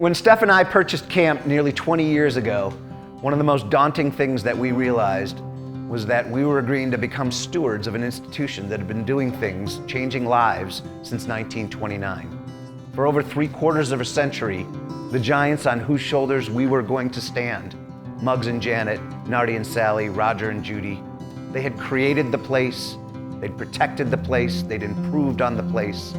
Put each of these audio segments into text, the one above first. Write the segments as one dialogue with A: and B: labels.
A: When Steph and I purchased camp nearly 20 years ago, one of the most daunting things that we realized was that we were agreeing to become stewards of an institution that had been doing things, changing lives, since 1929. For over 3/4 of a century, the giants on whose shoulders we were going to stand, Muggs and Janet, Nardi and Sally, Roger and Judy, they had created the place, they'd protected the place, they'd improved on the place,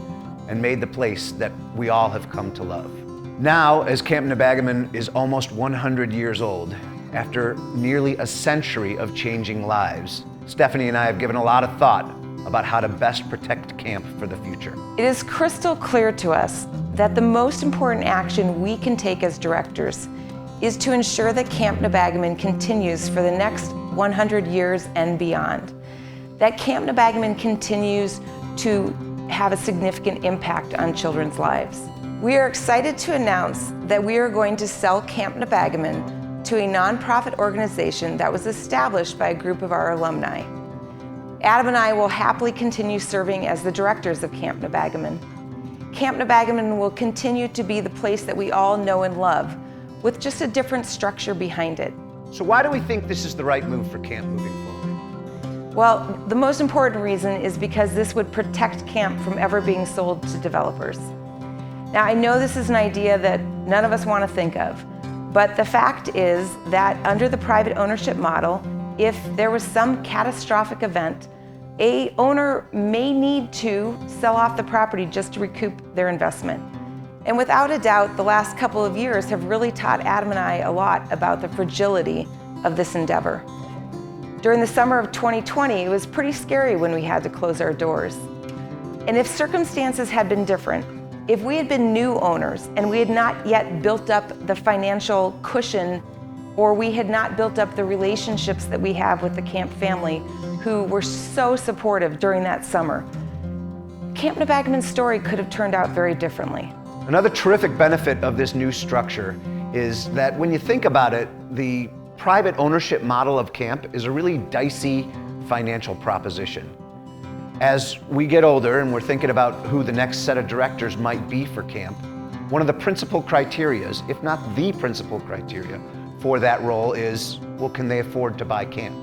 A: and made the place that we all have come to love. Now, as Camp Nebagaman is almost 100 years old, after nearly a century of changing lives, Stephanie and I have given a lot of thought about how to best protect camp for the future.
B: It is crystal clear to us that the most important action we can take as directors is to ensure that Camp Nebagaman continues for the next 100 years and beyond. That Camp Nebagaman continues to have a significant impact on children's lives. We are excited to announce that we are going to sell Camp Nebagaman to a nonprofit organization that was established by a group of our alumni. Adam and I will happily continue serving as the directors of Camp Nebagaman. Camp Nebagaman will continue to be the place that we all know and love, with just a different structure behind it.
A: So why do we think this is the right move for camp moving forward?
B: Well, the most important reason is because this would protect camp from ever being sold to developers. Now, I know this is an idea that none of us want to think of, but the fact is that under the private ownership model, if there was some catastrophic event, a owner may need to sell off the property just to recoup their investment. And without a doubt, the last couple of years have really taught Adam and I a lot about the fragility of this endeavor. During the summer of 2020, it was pretty scary when we had to close our doors. And if circumstances had been different, if we had been new owners and we had not yet built up the financial cushion, or we had not built up the relationships that we have with the camp family who were so supportive during that summer, Camp Nebagaman's story could have turned out very differently.
A: Another terrific benefit of this new structure is that when you think about it, the private ownership model of camp is a really dicey financial proposition. As we get older and we're thinking about who the next set of directors might be for camp, one of the principal criterias, if not the principal criteria, for that role is, well, can they afford to buy camp?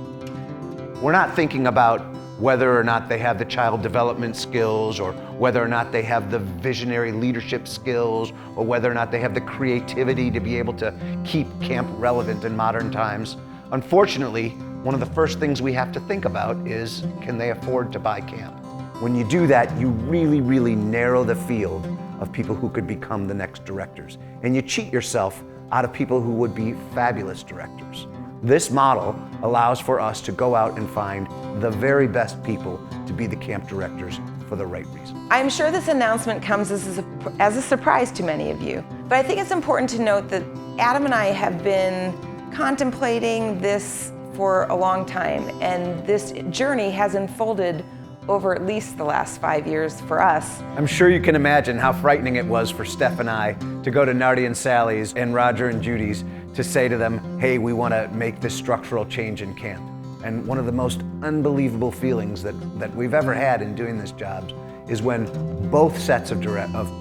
A: We're not thinking about whether or not they have the child development skills, or whether or not they have the visionary leadership skills, or whether or not they have the creativity to be able to keep camp relevant in modern times. Unfortunately, one of the first things we have to think about is, can they afford to buy camp? When you do that, you really, really narrow the field of people who could become the next directors. And you cheat yourself out of people who would be fabulous directors. This model allows for us to go out and find the very best people to be the camp directors for the right reason.
B: I'm sure this announcement comes as a surprise to many of you, but I think it's important to note that Adam and I have been contemplating this for a long time, and this journey has unfolded over at least the last 5 years for us.
A: I'm sure you can imagine how frightening it was for Steph and I to go to Nardi and Sally's and Roger and Judy's to say to them, hey, we want to make this structural change in camp. And one of the most unbelievable feelings that we've ever had in doing this job is when both sets of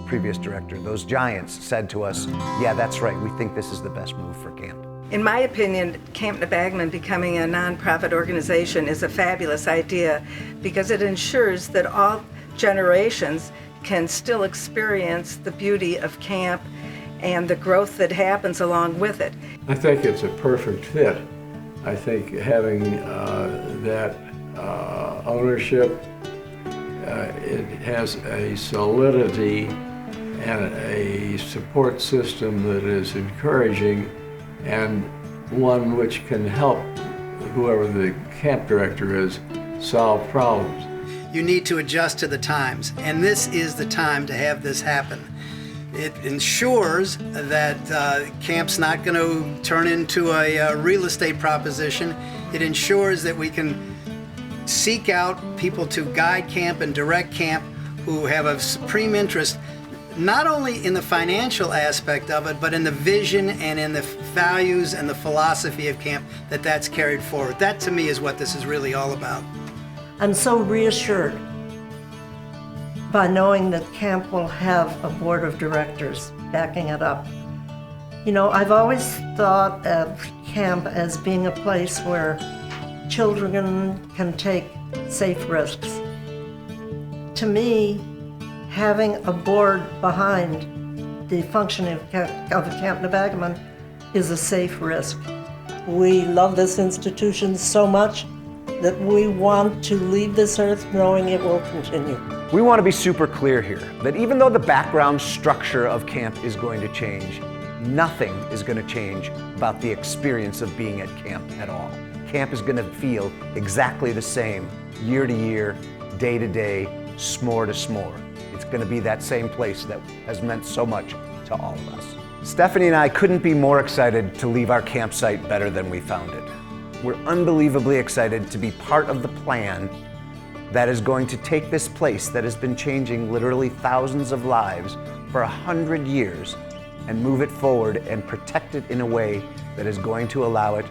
A: previous directors, those giants, said to us, yeah, that's right, we think this is the best move for camp.
C: In my opinion, Camp Nebagaman becoming a nonprofit organization is a fabulous idea because it ensures that all generations can still experience the beauty of camp and the growth that happens along with it.
D: I think it's a perfect fit. I think having that ownership, it has a solidity and a support system that is encouraging, and one which can help whoever the camp director is solve problems.
E: You need to adjust to the times, and this is the time to have this happen. It ensures that camp's not going to turn into a real estate proposition. It ensures that we can seek out people to guide camp and direct camp who have a supreme interest not only in the financial aspect of it, but in the vision and in the values and the philosophy of camp that's carried forward. That to me is what this is really all about.
F: I'm so reassured by knowing that camp will have a board of directors backing it up. You know, I've always thought of camp as being a place where children can take safe risks. To me, having a board behind the functioning of Camp Nebagaman is a safe risk. We love this institution so much that we want to leave this earth knowing it will continue.
A: We want to be super clear here that even though the background structure of camp is going to change, nothing is going to change about the experience of being at camp at all. Camp is going to feel exactly the same year to year, day to day, s'more to s'more. It's going to be that same place that has meant so much to all of us. Stephanie and I couldn't be more excited to leave our campsite better than we found it. We're unbelievably excited to be part of the plan that is going to take this place that has been changing literally thousands of lives for 100 years and move it forward and protect it in a way that is going to allow it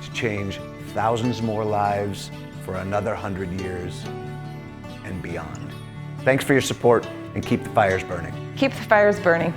A: to change thousands more lives for another 100 years and beyond. Thanks for your support, and keep the fires burning.
B: Keep the fires burning.